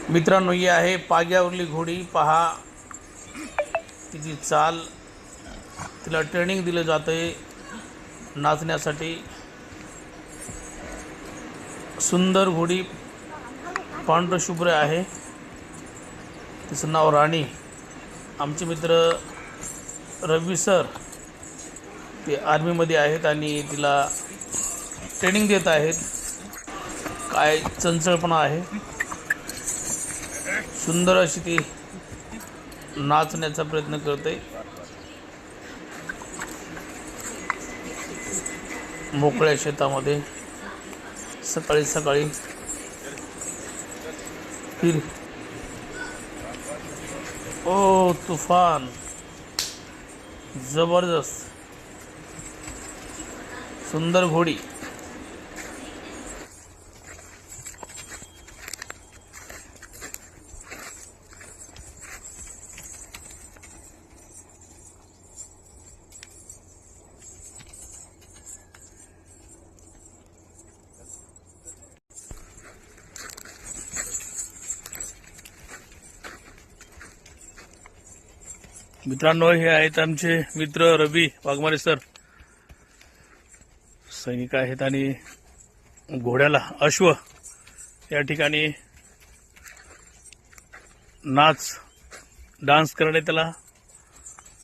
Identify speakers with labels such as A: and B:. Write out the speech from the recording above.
A: मित्रांनो, ही आहे पाग्यावरली घोडी. पहा तिची चाल. तिला ट्रेनिंग दिलं जातंय नाचण्यासाठी. सुंदर घोडी, पांढरशुभ्र आहे. तिचं नाव राणी. आमचे मित्र रवी सर ते आर्मीमध्ये आहेत आणि तिला ट्रेनिंग देत आहेत. काय चंचलपणा आहे. सुंदर अशी ती नाचण्याचा प्रयत्न करते. मोकळ्या शेतामध्ये सकाळी सकाळी फिर. ओ तुफान, जबरदस्त, सुंदर घोडी. मित्रांनो, हे आहेत आमचे मित्र रवी वाघमारे सर. सैनिक आहेत आणि घोड्याला अश्व या ठिकाणी डान्स करणे त्याला